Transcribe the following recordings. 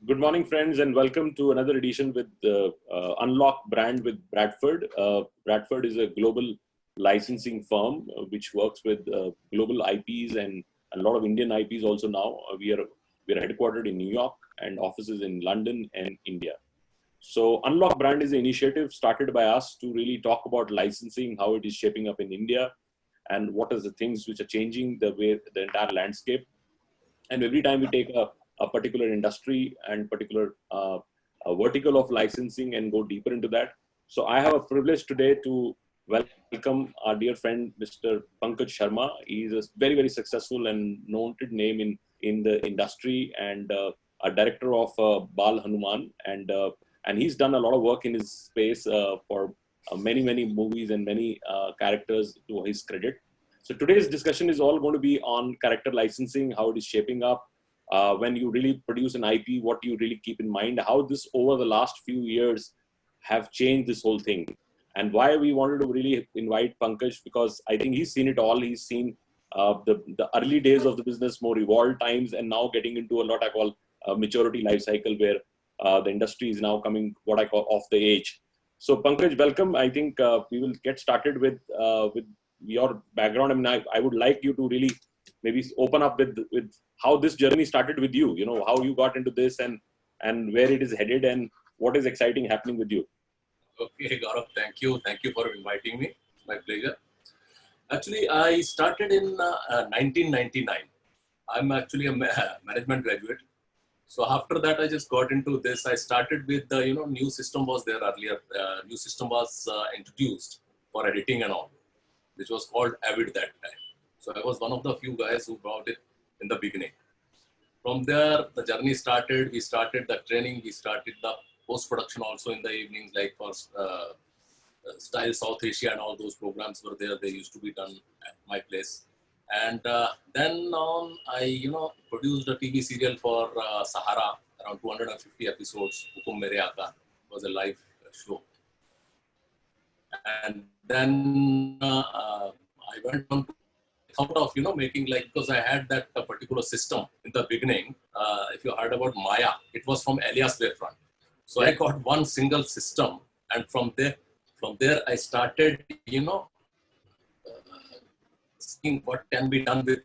Good morning, friends, and welcome to another edition with the Unlock brand with Bradford. Bradford is a global licensing firm which works with global IPs and a lot of Indian IPs also now. We are headquartered in New York and offices in London and India. So Unlock brand is an initiative started by us to really talk about licensing, how it is shaping up in India, and what are the things which are changing the entire landscape. And every time we take a particular industry and particular a vertical of licensing and go deeper into that. So I have a privilege today to welcome our dear friend Mr. Pankaj Sharma. He is a very very successful and noted name in the industry, and a director of Bal Hanuman, and he's done a lot of work in his space for many movies and many characters to his credit. So today's discussion is all going to be on character licensing, how it is shaping up. When you really produce an IP, what you really keep in mind, how this over the last few years have changed this whole thing, and why we wanted to really invite Pankaj, because I think he's seen it all. He's seen the early days of the business, more evolved times, and now getting into a lot I call maturity life cycle where the industry is now coming what I call off the age. So Pankaj, welcome. I think we will get started with your background. I mean, I would like you to really maybe open up with how this journey started with you. You know, how you got into this and where it is headed and what is exciting happening with you. Okay, Gaurav, thank you. Thank you for inviting me. It's my pleasure. Actually, I started in 1999. I'm actually a management graduate. So after that, I just got into this. I started with the, new system was there earlier. New system was introduced for editing and all, which was called Avid that time. So I was one of the few guys who brought it in the beginning. From there, the journey started. We started the training. We started the post-production also in the evenings, like for Style South Asia and all those programs were there. They used to be done at my place. And then on, I, produced a TV serial for Sahara, around 250 episodes. Hukum Mere Aaka was a live show. And then I went on to thought of making, like, because I had that particular system in the beginning. If you heard about Maya, it was from Elias Wavefront. So I got one single system, and from there I started seeing what can be done with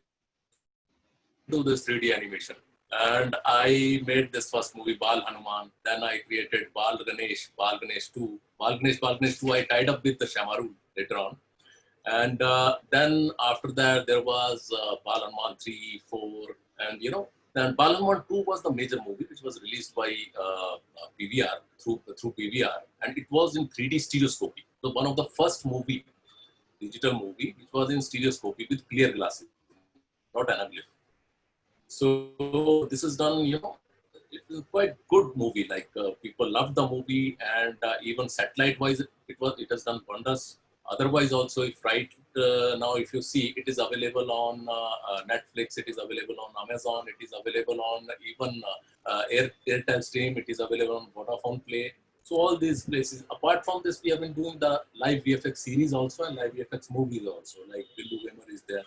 do this 3D animation. And I made this first movie, Bal Hanuman. Then I created Bal Ganesh 2. Bal Ganesh 2, I tied up with the Shamaru later on. And then after that, there was Bal Hanuman 3, 4, and then Bal Hanuman 2 was the major movie, which was released by PVR through PVR, and it was in 3D stereoscopy. So one of the first digital movie, which was in stereoscopy with clear glasses, not anaglyph. So this is done, it is quite good movie. Like people loved the movie, and even satellite-wise, it has done wonders. Otherwise, also, if now, if you see, it is available on Netflix, it is available on Amazon, it is available on even Airtel Stream, it is available on Vodafone Play. So all these places. Apart from this, we have been doing the live VFX series also and live VFX movies also. Like Billu Gamer is there.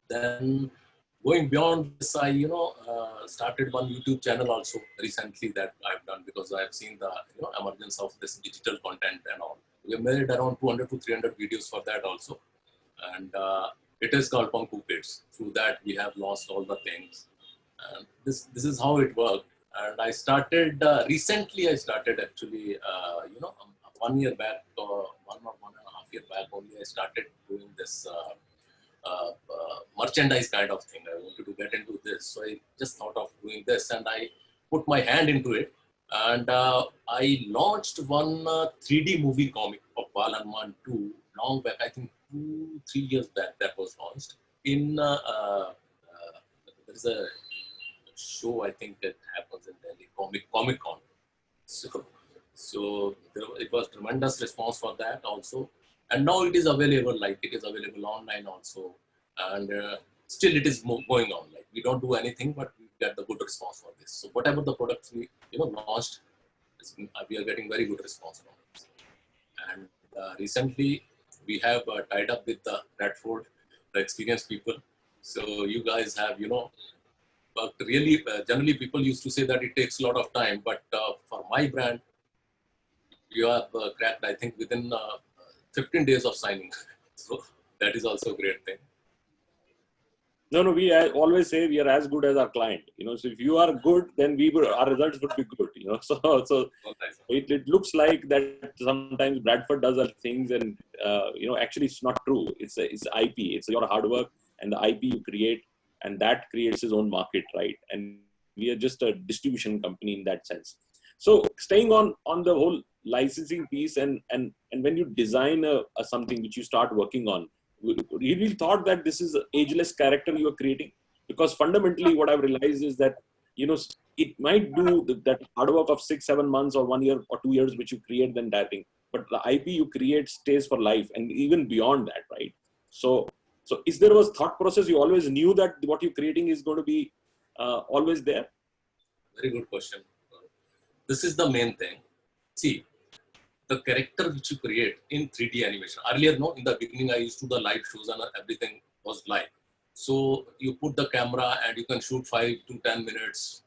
Then going beyond this, I started one YouTube channel also recently that I've done, because I have seen the emergence of this digital content and all. We have made around 200 to 300 videos for that also, and it is called Panku Kids. Through that, we have launched all the things, and this is how it worked. And I started recently. I started actually, 1 year back, one and a half year back only. I started doing this. Merchandise kind of thing. I wanted to get into this, so I just thought of doing this, and I put my hand into it, and I launched one 3D movie comic of Bal Hanuman 2 long back. I think 2-3 years back that was launched in. There is a show, I think, that happens in Delhi, Comic Con. So it was tremendous response for that also. And now it is available, like it is available online also, and still it is going on. Like we don't do anything, but we get the good response for this. So whatever the products we launched, we are getting very good response from it. And recently we have tied up with Bradford, the experienced people. So you guys have But really, generally people used to say that it takes a lot of time. But for my brand, you have cracked, I think, within 15 days of signing. So that is also a great thing. No, no, we always say we are as good as our client. So if you are good, then our results would be good. So it looks like that sometimes Bradford does other things, and actually it's not true. It's IP. It's your hard work and the IP you create, and that creates its own market, right? And we are just a distribution company in that sense. So staying on the whole licensing piece, and when you design a something which you start working on, you really thought that this is an ageless character you are creating? Because fundamentally what I've realized is that it might do that hard work of 6-7 months or 1 year or 2 years which you create the entire thing, but the IP you create stays for life and even beyond that, right? So is there was thought process, you always knew that what you're creating is going to be always there? Very good question. This is the main thing. See, the character which you create in 3D animation. Earlier, no, in the beginning, I used to do the live shows and everything was live. So you put the camera and you can shoot 5 to 10 minutes,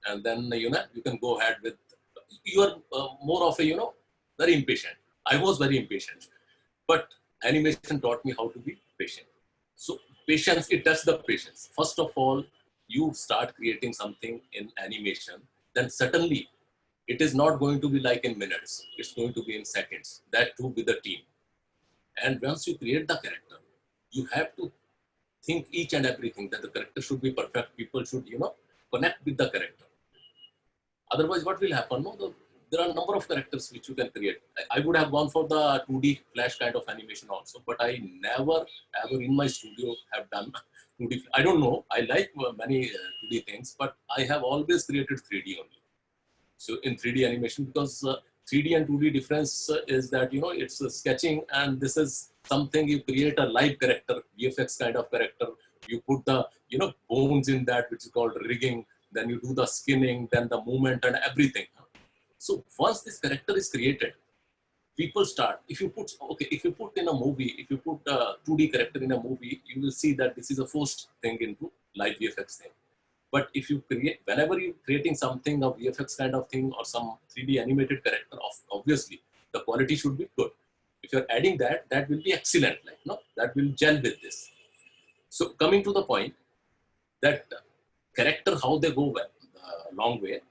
and then you can go ahead with. You are more of a very impatient. I was very impatient, but animation taught me how to be patient. So patience, it tests the patience. First of all, you start creating something in animation, then certainly it is not going to be like in minutes. It's going to be in seconds. That too with the team. And once you create the character, you have to think each and everything that the character should be perfect. People should, connect with the character. Otherwise, what will happen? No, there are a number of characters which you can create. I would have gone for the 2D flash kind of animation also, but I never ever in my studio have done 2D. I don't know. I like many 2D things, but I have always created 3D only. So in 3D animation, because 3D and 2D difference is that, it's sketching, and this is something you create a live character, VFX kind of character. You put the, bones in that, which is called rigging. Then you do the skinning, then the movement and everything. So once this character is created, people start. If you put in a movie, if you put a 2D character in a movie, you will see that this is a forced thing into live VFX thing. But if you create, whenever you're creating something, a VFX kind of thing or some 3D animated character, obviously the quality should be good. If you're adding that, that will be excellent. That will gel with this. So coming to the point, that character, how they go well, long way.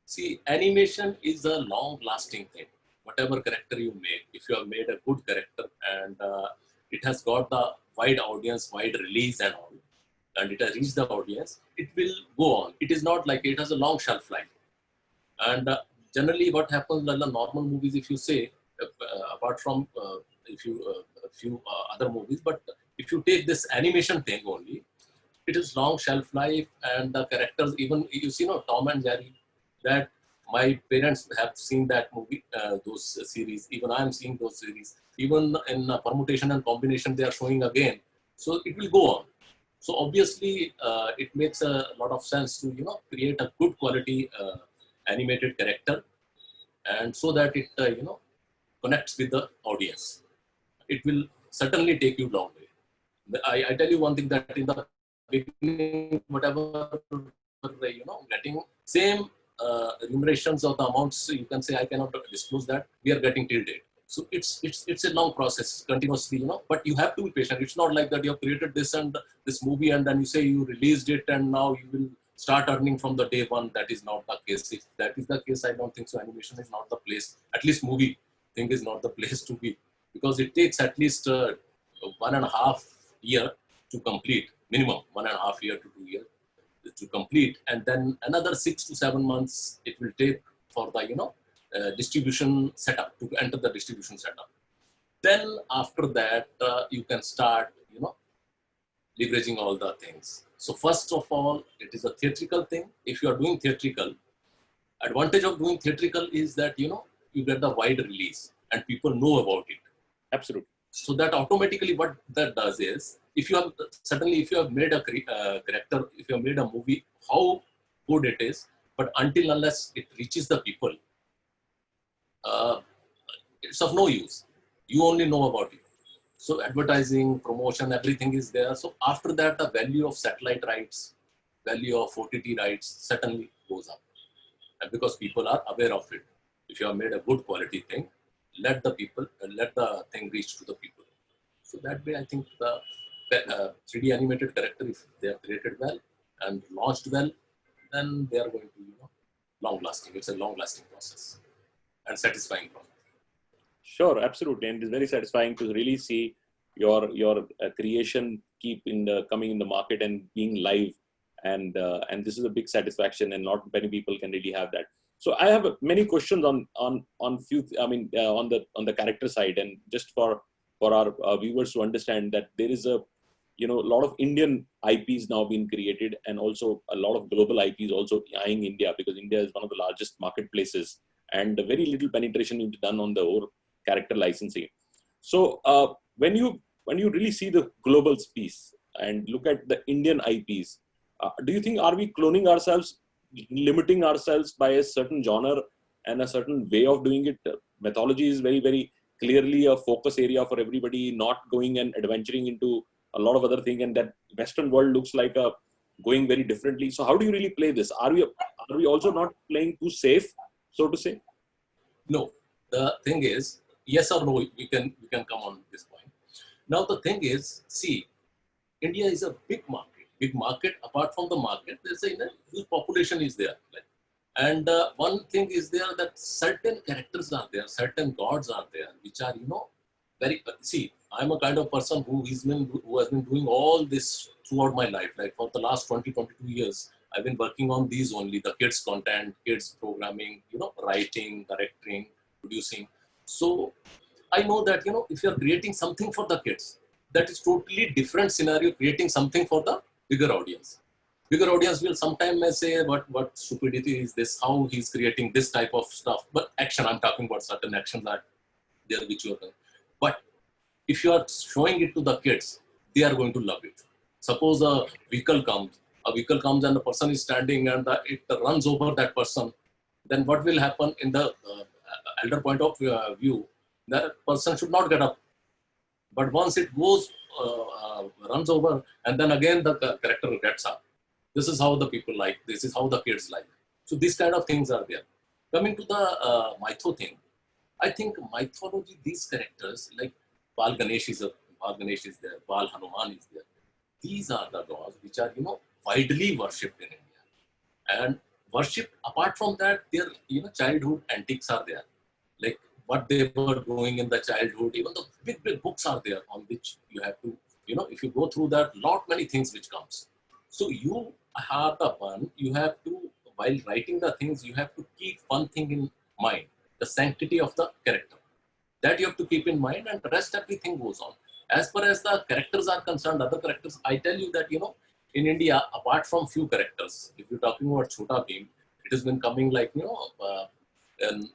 See, animation is a long-lasting thing. Whatever character you make, if you have made a good character and it has got the wide audience, wide release and all, and it has reached the audience, it will go on. It is not like it has a long shelf life. And generally what happens in the normal movies, if you say, apart from a few other movies, but if you take this animation thing only, it is long shelf life, and the characters, even you see, Tom and Jerry, that my parents have seen that movie, those series. Even I am seeing those series. Even in permutation and combination, they are showing again. So it will go on. So obviously, it makes a lot of sense to create a good quality animated character, and so that it connects with the audience. It will certainly take you long way. I tell you one thing, that in the beginning, whatever getting same remunerations or the amounts, you can say I cannot disclose that, we are getting till date. So it's a long process, continuously, but you have to be patient. It's not like that you have created this and this movie and then you say you released it and now you will start earning from the day one. That is not the case. If that is the case, I don't think so. Animation is not the place. At least movie thing is not the place to be, because it takes at least 1.5 year to complete, minimum 1.5 year to 2 years to complete, and then another 6 to 7 months it will take for the distribution setup, to enter the distribution setup. Then after that you can start leveraging all the things. So first of all, it is a theatrical thing. If you are doing theatrical, advantage of doing theatrical is that you get the wide release and people know about it. Absolutely. So that automatically what that does is, if you have made a character, if you have made a movie, how good it is, but until unless it reaches the people, it's of no use. You only know about it. So advertising, promotion, everything is there. So after that, the value of satellite rights, value of OTT rights certainly goes up. And because people are aware of it. If you have made a good quality thing, let the thing reach to the people. So that way, I think the 3D animated character, if they are created well and launched well, then they are going to, long lasting. It's a long lasting process and satisfying process. Sure, absolutely, and it's very satisfying to really see your creation keep in the coming in the market and being live, and this is a big satisfaction, and not many people can really have that. So I have many questions on few. I mean, on the character side, and just for our viewers to understand that there is a a lot of Indian IPs now being created, and also a lot of global IPs also eyeing India, because India is one of the largest marketplaces, and very little penetration is done on the whole character licensing. So when you really see the global piece and look at the Indian IPs, do you think, are we cloning ourselves, limiting ourselves by a certain genre and a certain way of doing it? Mythology is very, very clearly a focus area for everybody, not going and adventuring into a lot of other things, and that Western world looks like going very differently. So how do you really play this? Are we also not playing too safe, so to say? No, the thing is, yes or no, we can come on this point. Now the thing is, see, India is a big market. Big market. Apart from the market, there's a huge population is there. Like, and one thing is there that certain characters are there, certain gods are there, which are very. See, I'm a kind of person who has been doing all this throughout my life. Like for the last 22 years, I've been working on these only, the kids content, kids programming, writing, directing, producing. So I know that, if you're creating something for the kids, that is totally different scenario creating something for the bigger audience. Bigger audience will sometimes may say, what stupidity is this? How he's creating this type of stuff? But action, I'm talking about certain actions that there which you are doing. But if you are showing it to the kids, they are going to love it. Suppose a vehicle comes and the person is standing and it runs over that person, then what will happen in the elder point of view? That person should not get up. But once it goes, runs over, and then again the character gets up. This is how the people like. This is how the kids like. So these kind of things are there. Coming to the mytho thing, I think mythology, these characters like Bal Ganesh is there, Bal Hanuman is there. These are the gods which are widely worshipped in India, and worshipped. Apart from that, their childhood antiques are there, like what they were doing in the childhood. Even the big books are there on which you have to if you go through that, lot many things which comes. So you are the one, you have to, while writing the things, you have to keep one thing in mind: the sanctity of the character. That you have to keep in mind, and the rest everything goes on. As far as the characters are concerned, other characters, I tell you that in India, apart from few characters, if you're talking about Chhota Bheem, it has been coming like in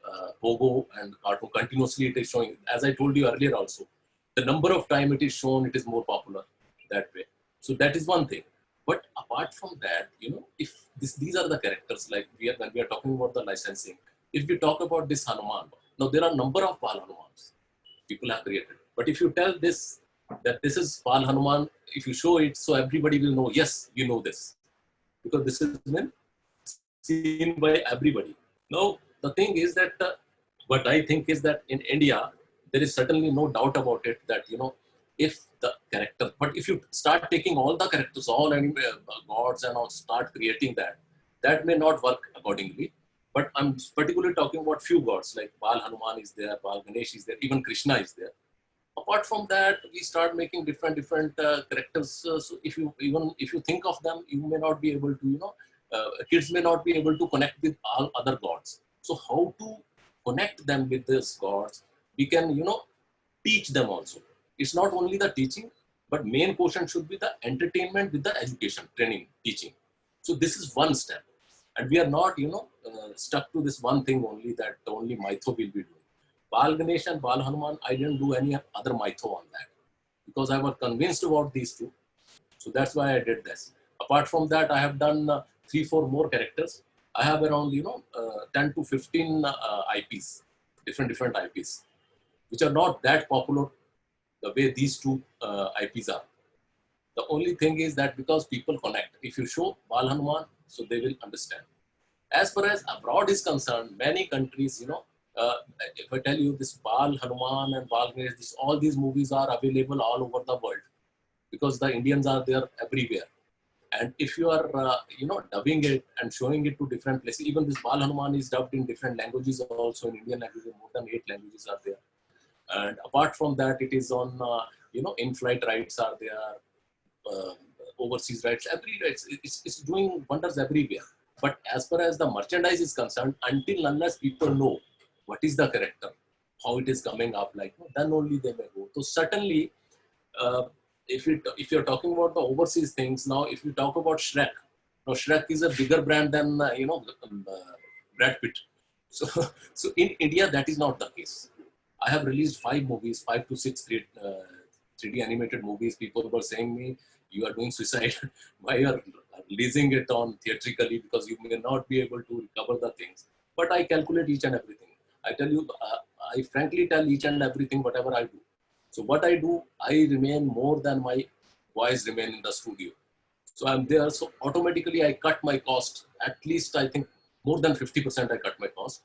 Pogo and cartoon continuously. It is showing, as I told you earlier also, the number of time it is shown, it is more popular that way. So that is one thing. But apart from that, if these are the characters, like when we are talking about the licensing, if we talk about this Hanuman, now there are number of Bal Hanumans people have created. But if you tell this, that this is Bal Hanuman, if you show it, so everybody will know, yes, you know this. Because this has been seen by everybody. Now, the thing is that, what I think is that in India, there is certainly no doubt about it that, if the character, but if you start taking all the characters, all gods and all, start creating that may not work accordingly. But I'm particularly talking about few gods, like Bal Hanuman is there, Bal Ganesh is there, even Krishna is there. Apart from that, we start making different characters. So if you think of them, you may not be able to, kids may not be able to connect with all other gods. So how to connect them with these gods? We can, teach them also. It's not only the teaching, but main portion should be the entertainment with the education, training, teaching. So this is one step. And we are not, stuck to this one thing only, that only mytho will be doing. Bal Ganesh and Bal Hanuman, I didn't do any other mytho on that, because I was convinced about these two. So that's why I did this. Apart from that, I have done 3-4 more characters. I have around 10 to 15 IPs, different IPs, which are not that popular the way these two IPs are. The only thing is that because people connect, if you show Bal Hanuman, so they will understand. As far as abroad is concerned, many countries, if I tell you this Bal Hanuman and Bal Ganesh, all these movies are available all over the world because the Indians are there everywhere. And if you are, dubbing it and showing it to different places, even this Bal Hanuman is dubbed in different languages also, in Indian languages, more than 8 languages are there. And apart from that, it is on, in-flight rights are there, uh, overseas rights, it's doing wonders everywhere. But as far as the merchandise is concerned, until unless people know what is the character, how it is coming up, then only they may go. So certainly, uh, if you're talking about the overseas things, now if you talk about Shrek, now Shrek is a bigger brand than Brad Pitt. So so in India that is not the case. I have released 5 movies, 3D animated movies. People were saying me, you are doing suicide. Why you are releasing it on theatrically, because you may not be able to recover the things. But I calculate each and everything. I tell you, I frankly tell each and everything, whatever I do. So what I do, I remain more than my voice remain in the studio. So I'm there. So automatically I cut my cost. At least I think more than 50% I cut my cost.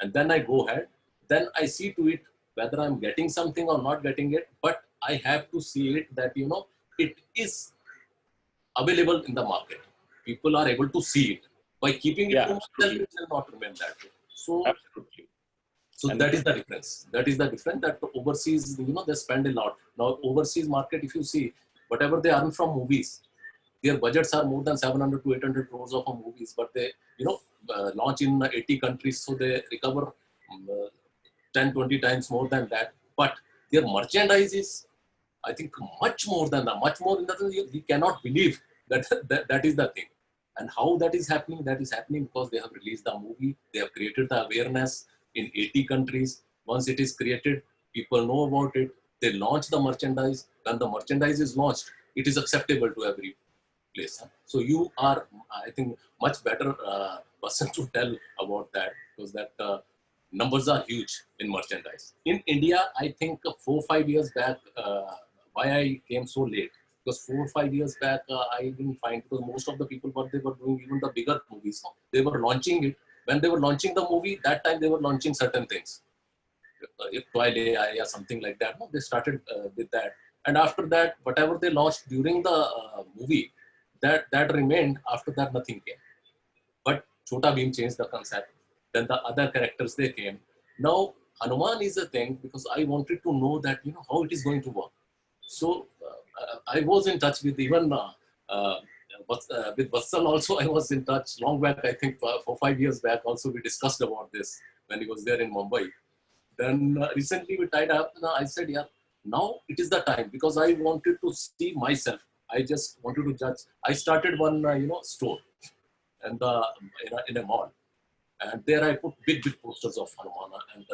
And then I go ahead. Then I see to it whether I'm getting something or not getting it. But I have to see it that, it is available in the market. People are able to see it. By keeping it Yeah, to myself, absolutely. it will not remain that way. So Absolutely. so And that is the difference. That is the difference, that overseas, they spend a lot. Now, overseas market, if you see, whatever they earn from movies, their budgets are more than 700 to 800 crores of movies, but they, launch in 80 countries, so they recover 10, 20 times more than that. But their merchandise is, I think, much more than that, much more in the sense we cannot believe that is the thing. And how that is happening? That is happening because they have released the movie, they have created the awareness in 80 countries. Once it is created, people know about it, they launch the merchandise. When the merchandise is launched, it is acceptable to every place. So you are, I think, much better person to tell about that, because that numbers are huge in merchandise. In India, I think 4 or 5 years back, why I came so late, because 4 or 5 years back, I didn't find, because most of the people, what they were doing, even the bigger movies, they were launching it. When they were launching the movie, that time they were launching certain things, Twilight or something like that. No, they started with that, and after that, whatever they launched during the movie, that remained. After that, nothing came. But Chota Bheem changed the concept. Then the other characters they came. Now Hanuman is a thing because I wanted to know that how it is going to work. So I was in touch with even uh, with Vatsal also. I was in touch long back. I think for 5 years back. Also we discussed about this when he was there in Mumbai. Then recently we tied up. I said, yeah, now it is the time, because I wanted to see myself. I just wanted to judge. I started one store and in a mall. And there I put big posters of Hanumana, and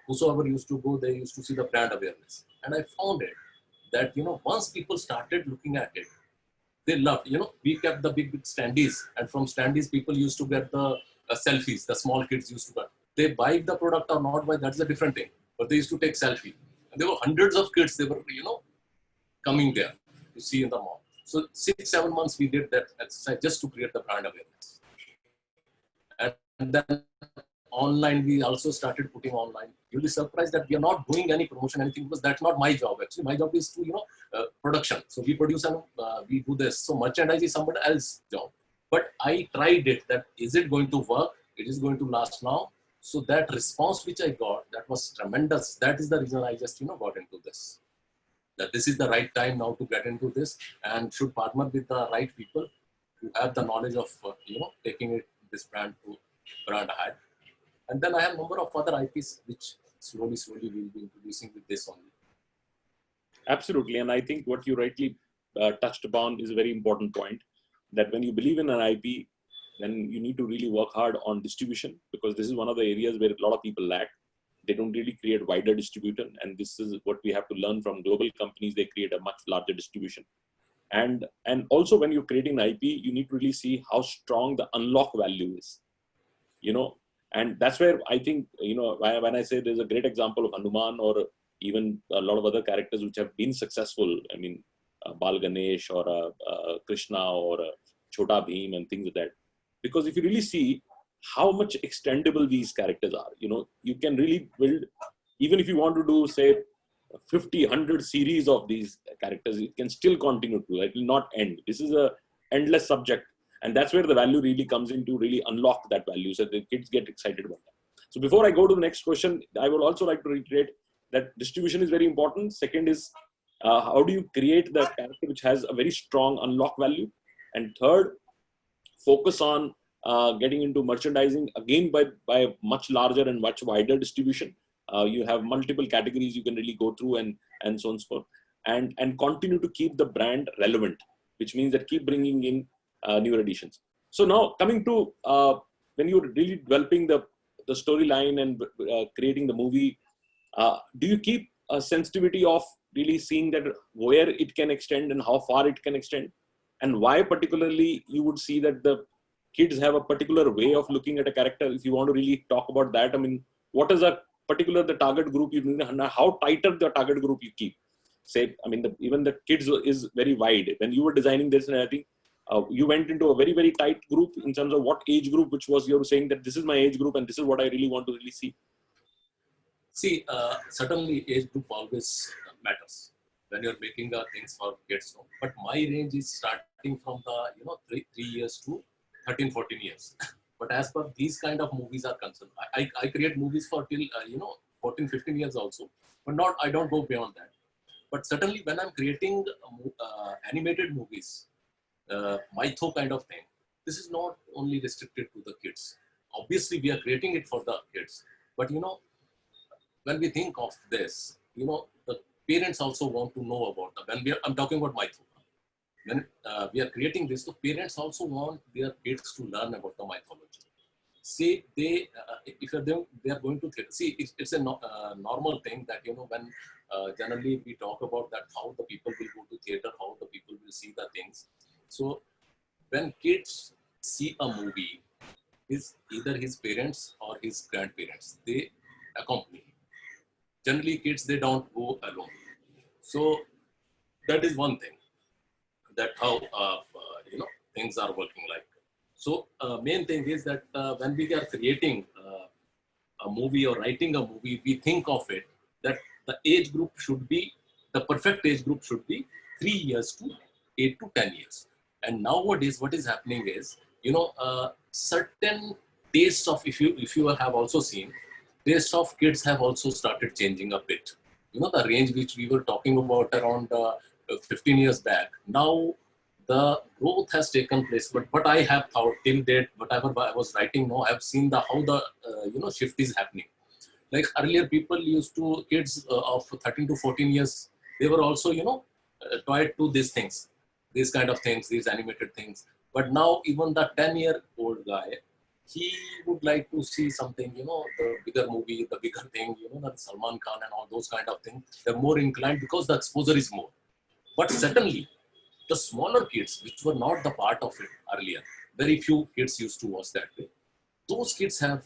whosoever used to go, they used to see the brand awareness. And I found it that once people started looking at it, they loved. We kept the big standees, and from standees people used to get the selfies. The small kids used to get. They buy the product or not buy, that's a different thing. But they used to take selfie, and there were hundreds of kids. They were coming there to see in the mall. So 6, 7 months we did that exercise just to create the brand awareness. And then online, we also started putting online. You'll be surprised that we are not doing any promotion, anything, because that's not my job. Actually, my job is to, production. So we produce and we do this. So merchandise is somebody else's job. But I tried it, that is it going to work? It is going to last now. So that response which I got, that was tremendous. That is the reason I just, got into this. That this is the right time now to get into this, and should partner with the right people who have the knowledge of, taking this brand to brand ahead. And then I have a number of other IPs which slowly we'll be introducing with this only. Absolutely. And I think what you rightly touched upon is a very important point, that when you believe in an IP, then you need to really work hard on distribution, because this is one of the areas where a lot of people lack. They don't really create wider distribution. And this is what we have to learn from global companies. They create a much larger distribution. And also when you're creating an IP, you need to really see how strong the unlock value is, and that's where I think, when I say there's a great example of Hanuman, or even a lot of other characters which have been successful. I mean, Bal Ganesh or a Krishna or a Chota Bheem and things like that. Because if you really see how much extendable these characters are, you can really build, even if you want to do, say, 50, 100 series of these characters, it can still continue to, it will not end. This is a endless subject. And that's where the value really comes in, to really unlock that value so the kids get excited about that. So before I go to the next question, I would also like to reiterate that distribution is very important. Second is, how do you create the character which has a very strong unlock value? And third, focus on getting into merchandising, again by a much larger and much wider distribution. You have multiple categories you can really go through, and so on and so forth. And continue to keep the brand relevant, which means that keep bringing in newer editions. So now coming to when you're really developing the storyline and creating the movie, do you keep a sensitivity of really seeing that where it can extend and how far it can extend, and why particularly you would see that the kids have a particular way of looking at a character? If you want to really talk about that, I mean, what is the target group you need, and how tighter the target group you keep? Say, I mean, even the kids is very wide. When you were designing this, and I think you went into a very, very tight group in terms of what age group, which was, you're saying that this is my age group and this is what I really want to really see. See, certainly age group always matters when you're making things for kids. But my range is starting from the 3 years to 13, 14 years. But as per these kind of movies are concerned, I create movies for till 14, 15 years also. But I don't go beyond that. But certainly when I'm creating animated movies, mytho kind of thing, this is not only restricted to the kids. Obviously, we are creating it for the kids. But when we think of this, the parents also want to know about them. I'm talking about mytho. When we are creating this, the parents also want their kids to learn about the mythology. See, if they are going to theater. See, it's a normal thing that when generally we talk about that, how the people will go to theater, how the people will see the things. So when kids see a movie, either his parents or his grandparents, they accompany him. Generally, kids, they don't go alone. So that is one thing, that how things are working like. So main thing is that when we are creating a movie or writing a movie, we think of it that the age group should be, the perfect age group should be 3 years to 8 to 10 years. And nowadays, what is happening is, certain tastes of, if you have also seen, tastes of kids have also started changing a bit. The range which we were talking about around 15 years back, now the growth has taken place. But what I have thought till date, whatever I was writing now, I've seen how the shift is happening. Like earlier, kids of 13 to 14 years, they were also tied to these things, these kind of things, these animated things. But now even the 10-year-old guy, he would like to see something, the bigger movie, the bigger thing, that Salman Khan and all those kind of things. They're more inclined because the exposure is more. But certainly, the smaller kids, which were not the part of it earlier, very few kids used to watch that way. Those kids have,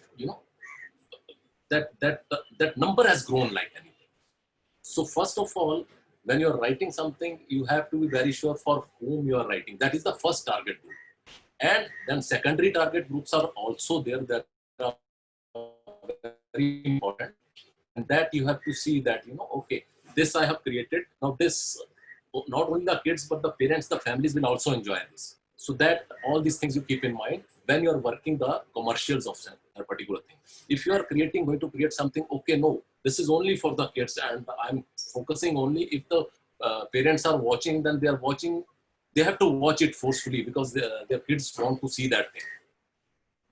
that number has grown like anything. So first of all, when you're writing something, you have to be very sure for whom you are writing. That is the first target group. And then secondary target groups are also there that are very important. And that you have to see that, okay, this I have created. Now this, not only the kids, but the parents, the families will also enjoy this. So that all these things you keep in mind when you're working the commercials of a particular thing. If you are going to create something, okay, no, this is only for the kids and I'm focusing only if the parents are watching, then they have to watch it forcefully because their kids want to see that thing.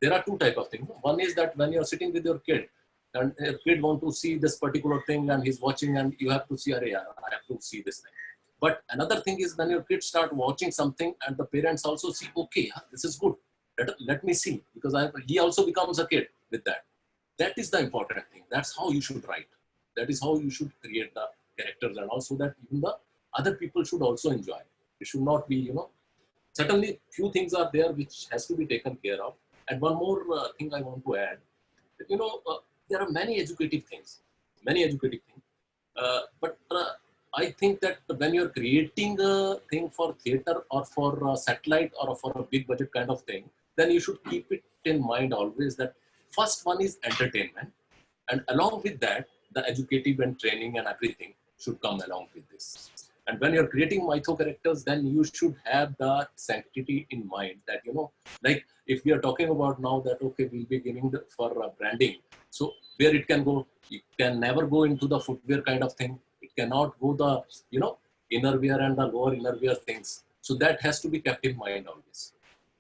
There are two types of things. One is that when you're sitting with your kid and a kid want to see this particular thing and he's watching and you have to see, I have to see this thing. But another thing is when your kids start watching something and the parents also see, okay, this is good. Let me see, because he also becomes a kid with that. That is the important thing. That's how you should write. That is how you should create the characters, and also that even the other people should also enjoy. It should not be, certainly few things are there which has to be taken care of. And one more thing I want to add, there are many educative things, but I think that when you're creating a thing for theater or for satellite or for a big budget kind of thing, then you should keep it in mind always that first one is entertainment, and along with that, the educative and training and everything should come along with this. And when you're creating mytho characters, then you should have the sanctity in mind that, like if we are talking about now that, okay, we'll be giving for branding. So where it can go, it can never go into the footwear kind of thing. It cannot go the, inner wear and the lower inner wear things. So that has to be kept in mind always,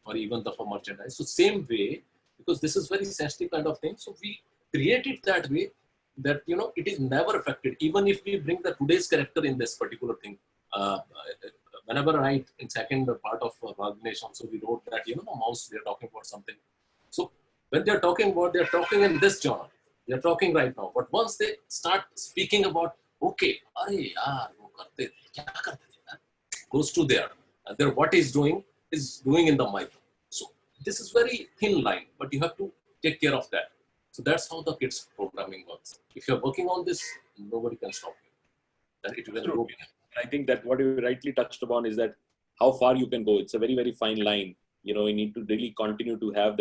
or even the for merchandise. So same way, because this is very sensitive kind of thing. So we create it that way that, it is never affected. Even if we bring the today's character in this particular thing, whenever I write in second part of Ragnesh also, we wrote that, mouse, they're talking about something. So when they're talking about, they're talking in this genre. They're talking right now. But once they start speaking about, okay, are yaar, wo karte the, kya karte the, yaar? Goes to there. And there what is doing in the mic. So this is very thin line, but you have to take care of that. So that's how the kids programming works. If you're working on this, nobody can stop you. Then it will go beyond. I think that what you rightly touched upon is that how far you can go. It's a very, very fine line. You need to really continue to have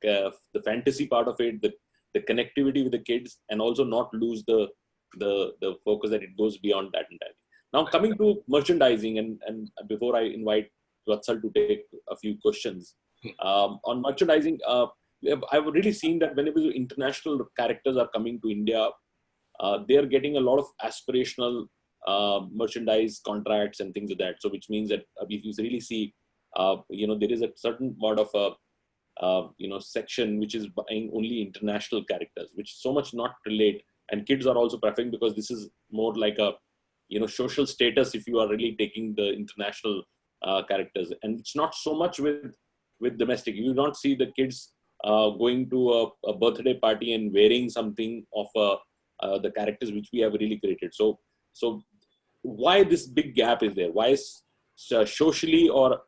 the fantasy part of it, the connectivity with the kids, and also not lose the focus that it goes beyond that entirely. Now, coming to merchandising, and before I invite Vatsal to take a few questions on merchandising, I've really seen that whenever international characters are coming to India, they are getting a lot of aspirational merchandise contracts and things like that. So, which means that if you really see, there is a certain part of a section which is buying only international characters, which so much not relate. And kids are also preferring, because this is more like a social status if you are really taking the international characters, and it's not so much with domestic. You do not see the kids going to a birthday party and wearing something of the characters which we have really created. So why this big gap is there? Why is socially, or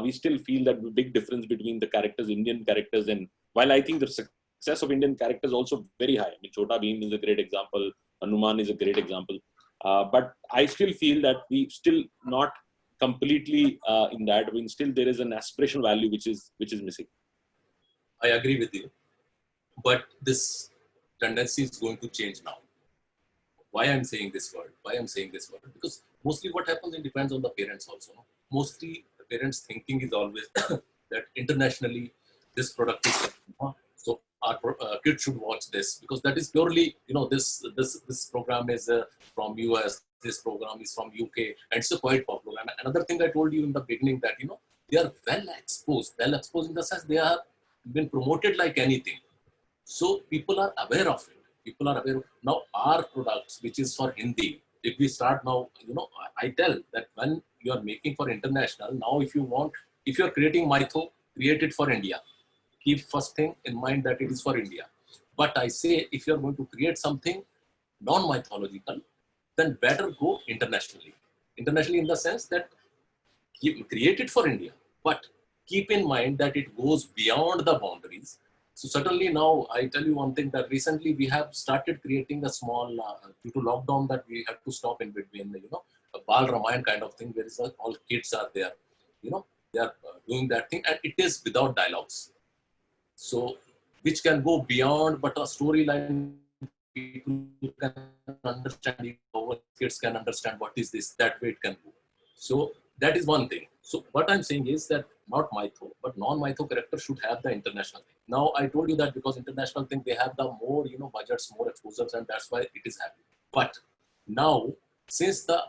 we still feel that big difference between the characters, Indian characters, and while I think the success of Indian characters is also very high. I mean, Chota Bheem is a great example. Hanuman is a great example. But I still feel that we still not completely in that. I mean, still there is an aspirational value which is missing. I agree with you, but this tendency is going to change now. Why I'm saying this word? Because mostly what happens, it depends on the parents also. Mostly the parents' thinking is always that internationally this product is, so our kids should watch this, because that is purely, this program is from US, this program is from UK, and it's quite popular. And another thing I told you in the beginning that, they are well exposed in the sense they have been promoted like anything. So people are aware of it. People are aware of now our products, which is for Hindi. If we start now, I tell that when you are making for international, now if you are creating mytho, create it for India. Keep first thing in mind that it is for India. But I say, if you are going to create something non-mythological, then better go internationally. Internationally in the sense that create it for India, but keep in mind that it goes beyond the boundaries. So certainly now I tell you one thing, that recently we have started creating a small, due to lockdown, that we had to stop in between, a Bal Ramayan kind of thing, where all kids are there, they are doing that thing, and it is without dialogues. So which can go beyond, but a storyline people can understand, our kids can understand what is this, that way it can go. So that is one thing. So what I'm saying is that not mytho, but non-mytho character should have the international thing. Now I told you that because international thing, they have the more, budgets, more exposures, and that's why it is happening. But now, since the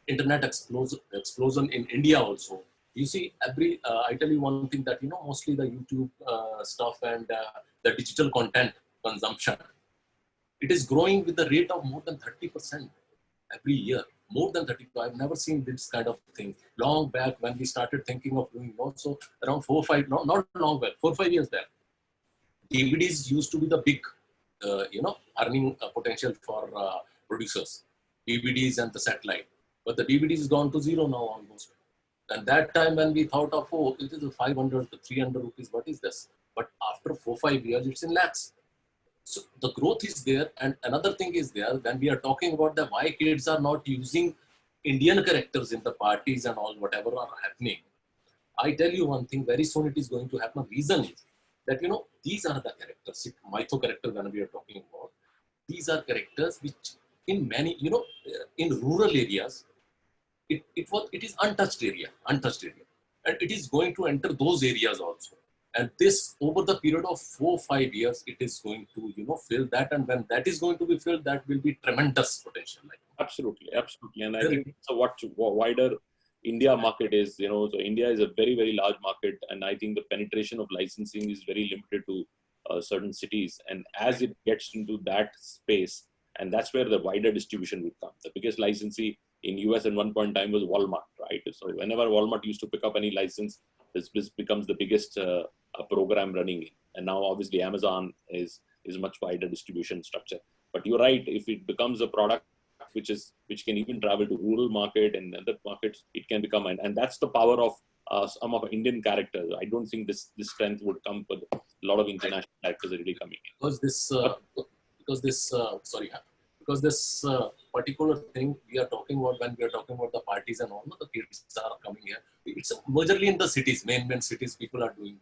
internet explosion in India also, you see I tell you one thing that, mostly the YouTube stuff and the digital content consumption, it is growing with the rate of more than 30% every year. More than 35. I've never seen this kind of thing. Long back when we started thinking of doing also, around 4 or 5, not long back, 4 or 5 years back, DVDs used to be the big, earning potential for producers. DVDs and the satellite. But the DVDs is gone to zero now almost. And that time when we thought of, it is a 500 to 300 rupees, what is this? But after 4 or 5 years, it's in lakhs. So the growth is there. And another thing is there, when we are talking about why kids are not using Indian characters in the parties and all, whatever are happening, I tell you one thing, very soon it is going to happen. Reason is that, these are the characters, mytho character when we are talking about. These are characters which in many, in rural areas, it is untouched area. And it is going to enter those areas also. And this, over the period of 4-5 years, it is going to, fill that. And when that is going to be filled, that will be tremendous potential. Absolutely, absolutely. And I think so. What wider India market is, so India is a very, very large market, and I think the penetration of licensing is very limited to certain cities. And as it gets into that space, and that's where the wider distribution would come. The biggest licensee in US at one point in time was Walmart, right? So whenever Walmart used to pick up any license, this becomes the biggest program running in. And now obviously Amazon is much wider distribution structure. But you're right, if it becomes a product which can even travel to rural market and other markets, it can become, and that's the power of some of Indian characters. I don't think this strength would come with a lot of international characters already coming in. Because this particular thing we are talking about, when we are talking about the parties and all, the kids are coming here. It's majorly in the cities, main cities people are doing.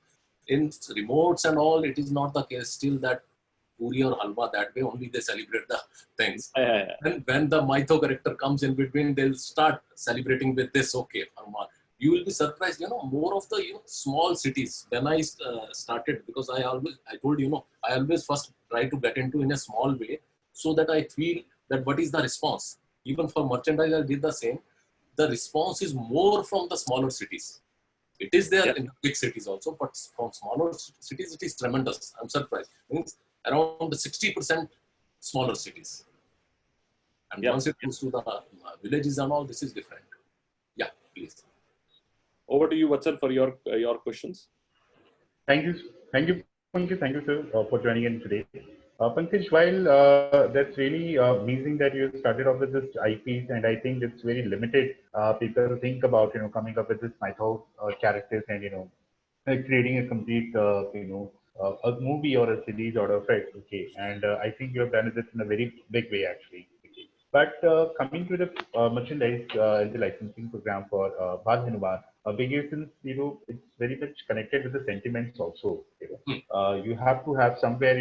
In remotes and all, it is not the case. Still that puri or halwa, that way only they celebrate the things. And when the mytho character comes in between, they'll start celebrating with this. Okay, you will be surprised. More of the small cities. When I started, because I told I always first try to get into in a small way, so that I feel that what is the response. Even for merchandise, I did the same. The response is more from the smaller cities. It is there in big cities also, but from smaller cities, it is tremendous. I'm surprised. Means around 60% smaller cities. And once it comes to the villages and all, this is different. Yeah, please. Over to you, Vatsal, for your questions. Thank you, sir, for joining in today. Pankaj, while that's really amazing that you started off with this IPs, and I think it's very limited. People think about coming up with this mytho characters and like creating a complete a movie or a series out of it. Okay, and I think you have done this in a very big way actually. But coming to the merchandise and the licensing program for Bal Hanuman, because since it's very much connected with the sentiments also. You have to have somewhere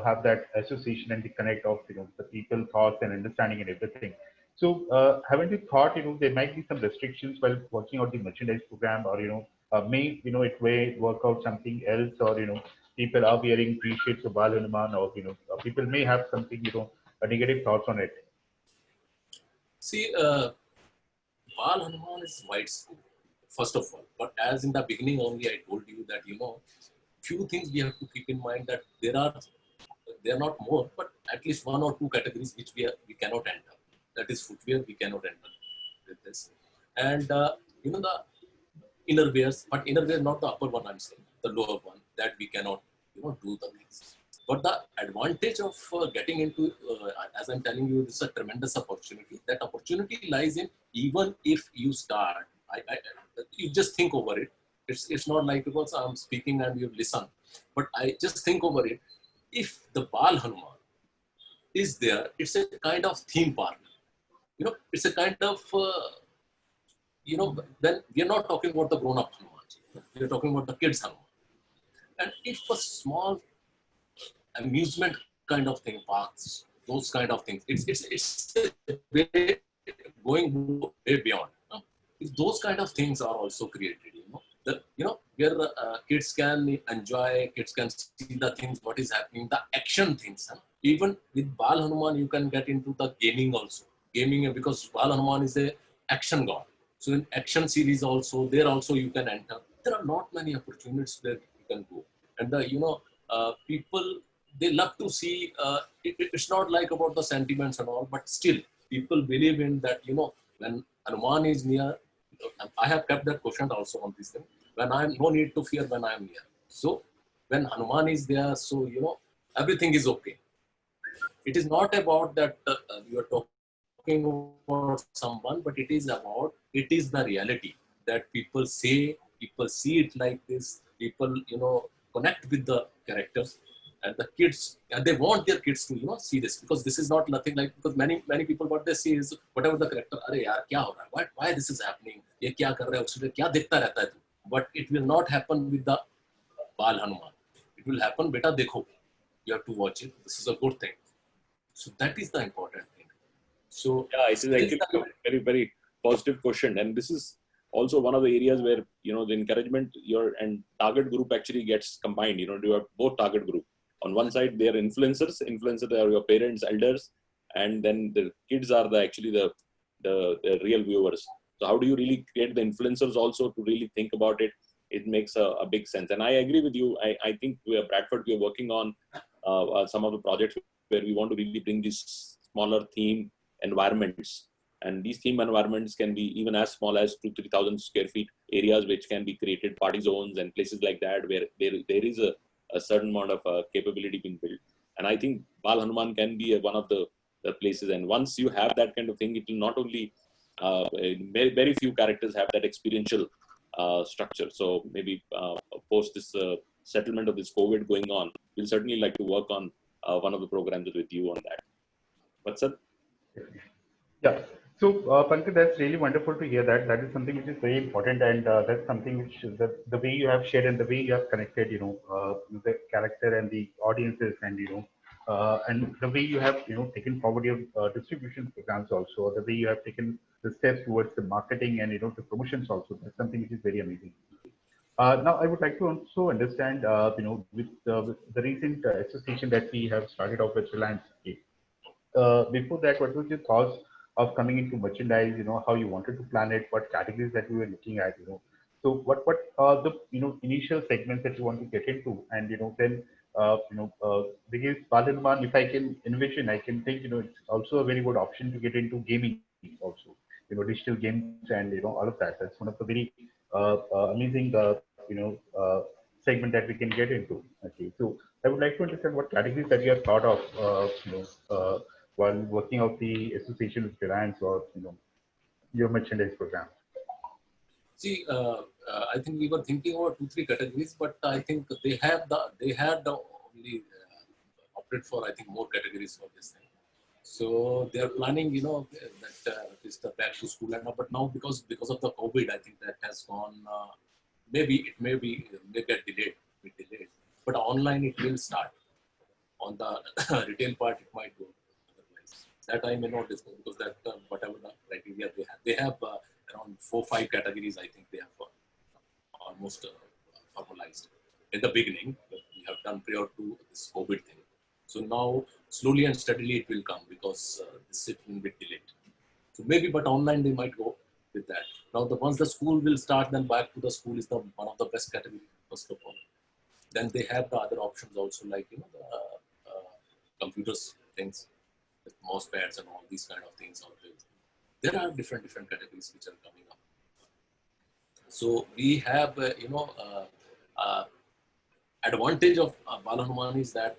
have that association and the connect of the people thoughts and understanding and everything. So haven't you thought there might be some restrictions while working out the merchandise program, or may it may work out something else, or people are wearing t-shirts of Bal Hanuman, or people may have something negative thoughts on it. See, Bal Hanuman is wide scope, first of all. But as in the beginning only, I told you that, few things we have to keep in mind, that there are not more, but at least one or two categories which we cannot enter. That is footwear, we cannot enter with this. And, the innerwears, but innerwear not the upper one, I'm saying, the lower one, that we cannot, do the things. But the advantage of getting into, as I'm telling you, this is a tremendous opportunity. That opportunity lies in, even if you start, you just think over it. It's not like because I'm speaking and you listen, but I just think over it. If the Bal Hanuman is there, it's a kind of theme park. It's a kind of, when we are not talking about the grown-up Hanuman, we are talking about the kids Hanuman. And if a small amusement kind of thing, parks, those kind of things, it's way, going way beyond. If those kind of things are also created, where kids can enjoy, kids can see the things, what is happening, the action things. Even with Bal Hanuman, you can get into the gaming also. Gaming, because Bal Hanuman is a action god. So in action series also, there also you can enter. There are not many opportunities where you can go. And people, they love to see, it's not like about the sentiments and all, but still people believe in that, when Hanuman is near, I have kept that question also on this thing. When I'm no need to fear when I'm near. So when Hanuman is there, so everything is okay. It is not about that you are talking about someone, but it is the reality that people say, people see it like this. People connect with the characters, And the kids, and they want their kids to, see this, because this is not nothing like, because many people, what they see is whatever the character, अरे यार क्या हो रहा है, why this is happening, ये क्या कर रहा है, उसमें क्या देखता रहता है तू. But it will not happen with the Bal Hanuman. It will happen, beta dekho, you have to watch it, this is a good thing. So that is the important thing. So yeah, it is actually a very, very positive question, and this is also one of the areas where the encouragement and target group actually gets combined. You have both target group. On one side, they are influencers. Influencers are your parents, elders, and then the kids are actually the real viewers. So how do you really create the influencers also to really think about it? It makes a big sense. And I agree with you. I think Bradford, we are working on some of the projects where we want to really bring these smaller theme environments. And these theme environments can be even as small as 2,000-3,000 square feet areas, which can be created, party zones and places like that, where there is a certain amount of capability being built. And I think Bal Hanuman can be one of the places. And once you have that kind of thing, it will not only, very few characters have that experiential structure. So maybe post this settlement of this COVID going on, we'll certainly like to work on one of the programs with you on that. What's up? Yeah. So, Pankaj, that's really wonderful to hear that. That is something which is very important, and that's something which the way you have shared and the way you have connected, the character and the audiences, and the way you have, taken forward your distribution programs also, the way you have taken the steps towards the marketing and, the promotions also. That's something which is very amazing. Now, I would like to also understand, with the recent association that we have started off with Reliance. Before that, what was your thoughts of coming into merchandise? How you wanted to plan it, what categories that you were looking at? So what are the initial segments that you want to get into, and then because Bal, if I can envision, I can think it's also a very good option to get into gaming also. Digital games and all of that. That's one of the very amazing segment that we can get into. Okay, so I would like to understand what categories that you have thought of, while working out the association with Reliance or your merchandise program. see, I think we were thinking about 2-3 categories, but I think they had only opted for, I think, more categories for this thing. So they are planning, that is the back to school and all. But now because of the COVID, I think that has gone. Maybe it may get delayed, but online it will start. On the retail part, it might go otherwise. That I may not discuss, because that whatever the criteria they have around 4-5 categories. I think they have almost formalized in the beginning. But we have done prior to this COVID thing. So now slowly and steadily it will come, because this is a bit delayed. So maybe, but online they might go with that. Now once the school will start, then back to the school is one of the best category, first of all. Then they have the other options also, like the computers things, with mouse pads and all these kind of things. There are different categories which are coming up. So we have advantage of Bal Hanuman is that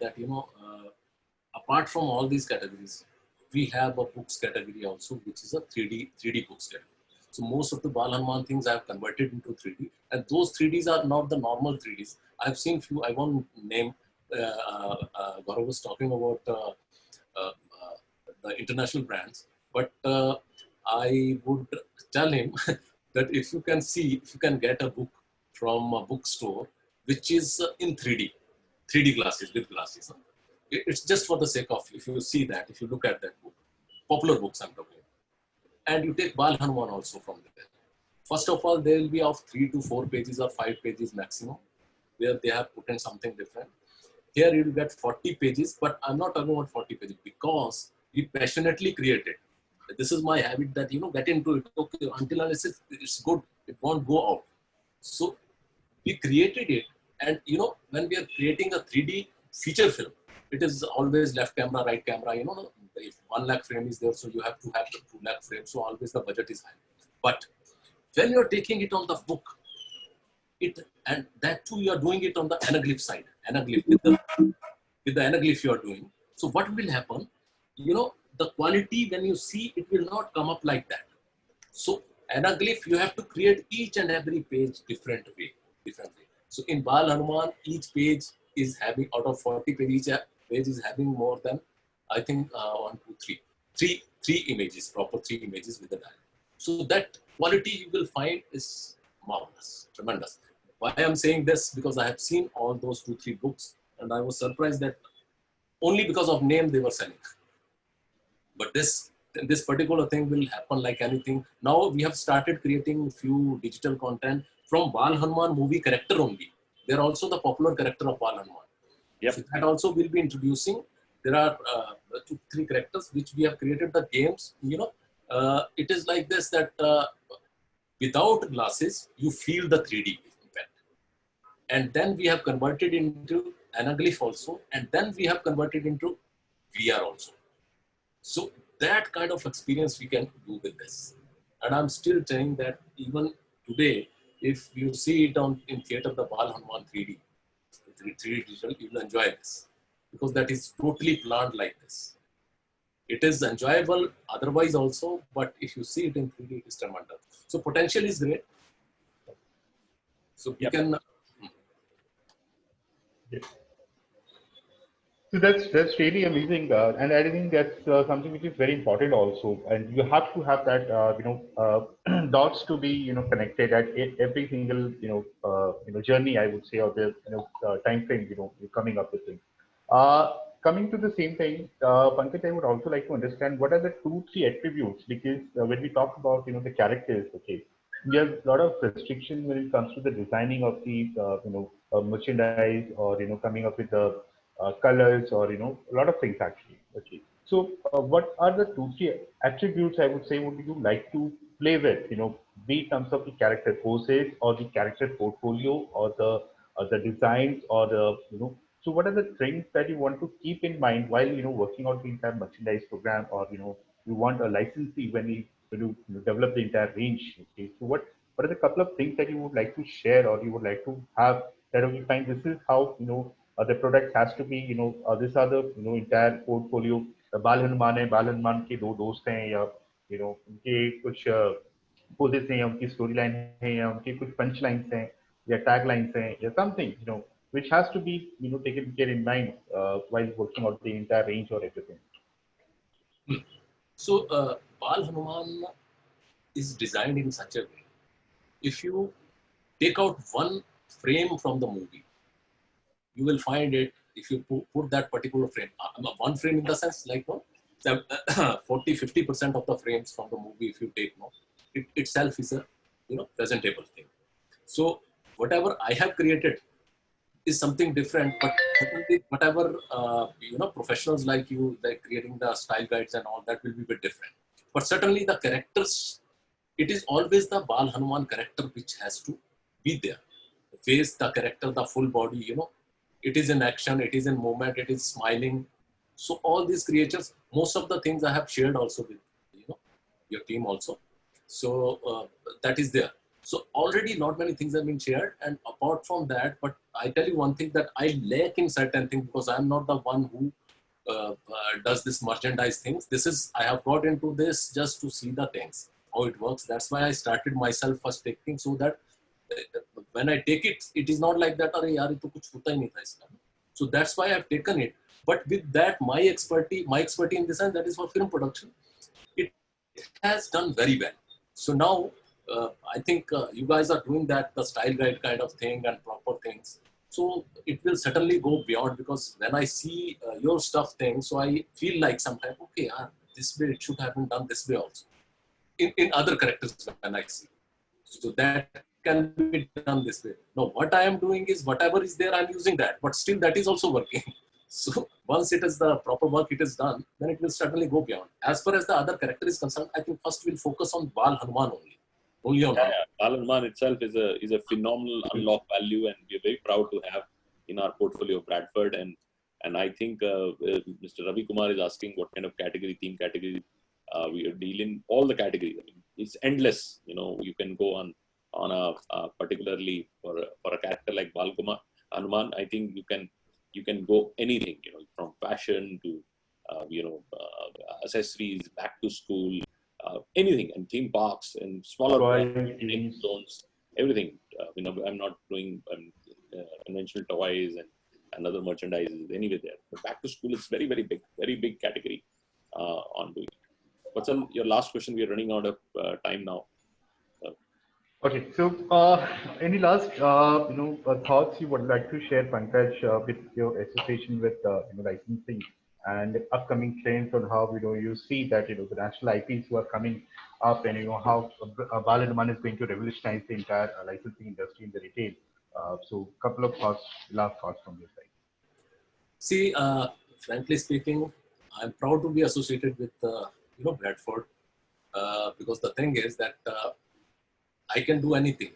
apart from all these categories, we have a books category also, which is a 3D books category. So most of the Bal Hanuman things I have converted into 3D, and those 3Ds are not the normal 3Ds. I've seen few. I won't name. Gaurav was talking about the international brands, but I would tell him that if you can get a book from a bookstore which is in 3D glasses, with glasses. It's just for the sake of, if you see that, if you look at that book, popular books I'm talking, and you take Bal Hanuman also from there. First of all, they will be of 3 to 4 pages or 5 pages maximum, where they have put in something different. Here you will get 40 pages, but I'm not talking about 40 pages because we passionately created. This is my habit that, get into it. Okay, until unless it's good, it won't go out. So we created it, and when we are creating a 3D feature film, it is always left camera, right camera. If 1 lakh frame is there, so you have to have the 2 lakh frame. So always the budget is high. But when you are taking it on the book, and that too you are doing it on the anaglyph side, with the anaglyph you are doing. So what will happen? The quality when you see it will not come up like that. So anaglyph, you have to create each and every page different way. So in Bal Hanuman, each page is having, out of 40 pages, each page is having more than, I think, one, two, three images, proper three images with the dialogue. So that quality you will find is marvelous, tremendous. Why I'm saying this? Because I have seen all those 2, 3 books, and I was surprised that only because of name they were selling. But this particular thing will happen like anything. Now we have started creating few digital content from Bal Hanuman movie character only. They're also the popular character of Bal Hanuman. Yep. So that also will be introducing. There are 2, 3 characters which we have created the games. It is like this, that without glasses you feel the 3D effect, and then we have converted into anaglyph also, and then we have converted into VR also. So that kind of experience we can do with this. And I'm still saying that even today, if you see it in theater, the Bal Hanuman 3D, 3D digital, you will enjoy this. Because that is totally planned like this. It is enjoyable otherwise also, but if you see it in 3D, it is tremendous. So potential is great. So we can... Yes. So that's really amazing, and I think that's something which is very important also. And you have to have that dots to be connected at every single journey, I would say, or the time frame you're coming up with things. Coming to the same thing, Pankaj, I would also like to understand what are the 2, 3 attributes, because when we talk about the characters, okay, we have a lot of restriction when it comes to the designing of the merchandise, or coming up with the colors, or a lot of things actually. Okay, so what are the 2, 3 attributes, I would say, would you like to play with? Be in terms of the character poses, or the character portfolio, or the designs, or the So what are the things that you want to keep in mind while working out the entire merchandise program, or you want a licensee when you develop the entire range? Okay, so what are the couple of things that you would like to share, or you would like to have, that we find this is how the product has to be, these are the entire portfolio. बाल हनुमान है, बाल हनुमान के दो दोस्त हैं, या उनके कुछ पोजेस हैं, या उनकी स्टोरी लाइन है, या उनके कुछ पंच लाइन्स हैं, या टैग लाइन्स हैं, या something which has to be taken care in mind while working out the entire range or everything. So Bal Hanuman is designed in such a way. If you take out one frame from the movie, you will find it, if you put that particular frame, one frame in the sense like 40-50% of the frames from the movie, if you take, it itself is a presentable thing. So whatever I have created is something different, but whatever professionals like you, like creating the style guides and all, that will be a bit different. But certainly the characters, it is always the Bal Hanuman character which has to be there. The face, the character, the full body, it is in action, it is in movement, it is smiling. So all these creatures, most of the things I have shared also with your team also. So that is there. So already not many things have been shared, and apart from that, but I tell you one thing, that I lack in certain things, because I'm not the one who does this merchandise things. I have got into this just to see the things, how it works. That's why I started myself first taking, so that when I take it, it is not like that, "Arey yaar, ye to kuch hota hi nahi tha iska." So that's why I've taken it. But with that, my expertise in the sense that is for film production, it has done very well. So now, I think you guys are doing that, the style guide kind of thing and proper things. So it will certainly go beyond, because when I see your stuff thing, so I feel like sometimes, okay, this way it should have been done this way also. In other characters when I see. So that can be done this way. Now what I am doing is, whatever is there, I'm using that, but still that is also working. So once it is the proper work, it is done, then it will certainly go beyond. As far as the other character is concerned, I think first we'll focus on Bal Hanuman only. Bal Hanuman itself is a phenomenal unlock value, and we're very proud to have in our portfolio Bradford. And I think Mr. Ravi Kumar is asking what kind of theme category we are dealing. All the categories. I mean, it's endless. You can go on a particularly for a character like Bal Hanuman. I think you can go anything. From fashion to accessories, back to school. Anything, and theme parks and smaller zones, everything. I'm not doing conventional toys and other merchandise is anyway there. But back to school is very big category on doing it. What's your last question? We are running out of time now. Okay, so any last thoughts you would like to share, Pankaj, with your association with licensing and upcoming trends on how you see that the national IPs who are coming up, and how Bal Hanuman is going to revolutionize the entire licensing industry in the retail. So couple of thoughts, last thoughts from your side. See, frankly speaking, I'm proud to be associated with Bradford, because the thing is that I can do anything,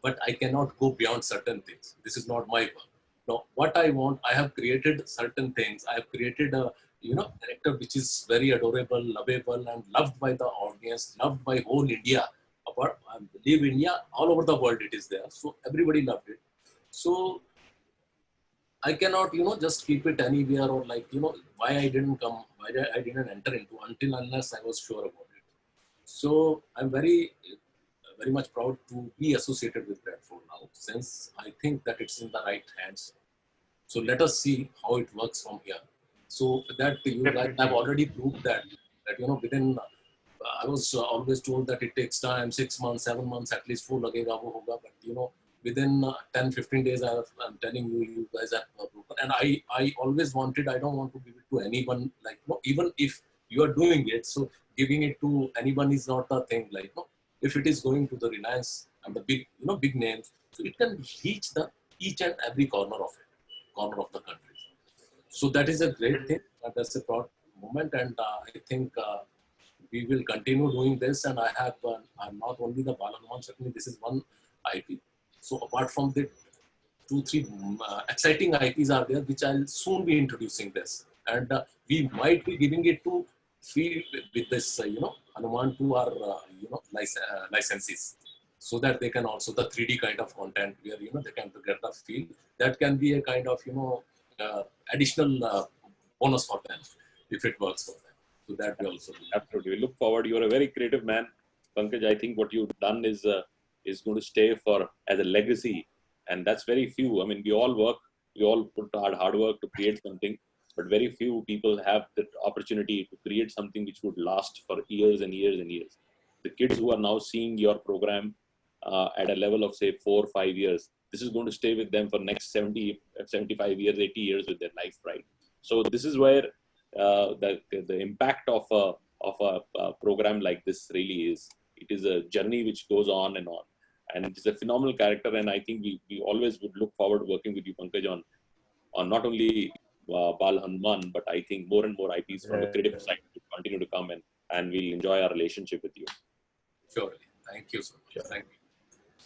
but I cannot go beyond certain things. This is not my work. Now, what I want, I have created certain things. I have created a character which is very adorable, lovable, and loved by the audience, loved by whole India. Apart, I believe India, all over the world, it is there. So everybody loved it. So I cannot, just keep it anywhere, or why I didn't come, why I didn't enter into until unless I was sure about it. So I'm very much proud to be associated with Bradford now, since I think that it's in the right hands. So let us see how it works from here. So that you guys have already proved that within. I was always told that it takes time, 6 months, 7 months, at least full lagega wo hoga. But within 10, 15 days, I'm telling you, you guys have broken. And I always wanted. I don't want to give it to anyone. Even if you are doing it, so giving it to anyone is not a thing. If it is going to the Reliance and the big names, so it can reach the each and every corner of the country. So that is a great thing. That's a proud moment, and I think we will continue doing this. And I have, I'm not only the Bal Hanuman, certainly this is one IP. So apart from the 2-3 exciting IPs are there, which I'll soon be introducing this, and we might be giving it to feed with this, Hanuman to our, licensees, so that they can also the 3D kind of content where they can get the feel. That can be a kind of additional bonus for them if it works for them. So that we also do. Absolutely. We look forward. You're a very creative man, Pankaj. I think what you've done is going to stay for as a legacy, and that's very few. I mean, we all work, we all put hard work to create something, but very few people have the opportunity to create something which would last for years and years and years. The kids who are now seeing your program at a level of say 4 or 5 years, this is going to stay with them for next 70, 75 years, 80 years with their life, right? So this is where the impact of a program like this really is. It is a journey which goes on, and it is a phenomenal character. And I think we always would look forward to working with you, Pankaj, on not only Bal Hanuman, but I think more and more IPs from the creative side to continue to come, and we'll enjoy our relationship with you. Surely. Thank you so much. Sure. Thank you.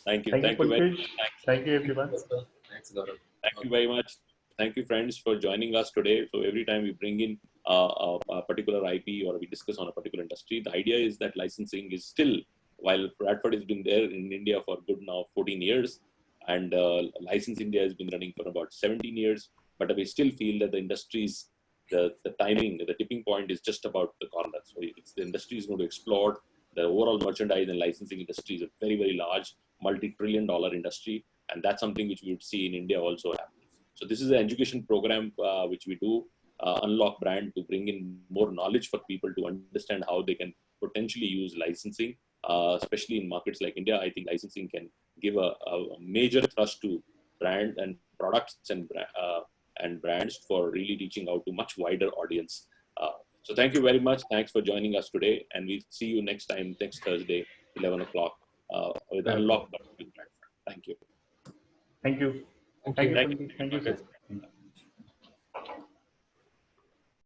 Thank you. Thank you very much. Thank you, everyone. Thanks, Gaurav. Thank you very much. Thank you, friends, for joining us today. So every time we bring in a particular IP or we discuss on a particular industry, the idea is that licensing is still, while Bradford has been there in India for good now 14 years, and License India has been running for about 17 years, but we still feel that the industry's, the timing, the tipping point is just about the corner. So the industry is going to explode. The overall merchandise and licensing industry is a very large, multi-trillion-dollar industry, and that's something which we would see in India also happen. So this is an education program which we do, Unlock Brand, to bring in more knowledge for people to understand how they can potentially use licensing, especially in markets like India. I think licensing can give a major thrust to brand and products and brands for really reaching out to much wider audience. So thank you very much. Thanks for joining us today, and we'll see you next time, next Thursday, 11 o'clock with Unlock Brand. Thank you. Thank you. Thank Thank you. you. Thank you, sir.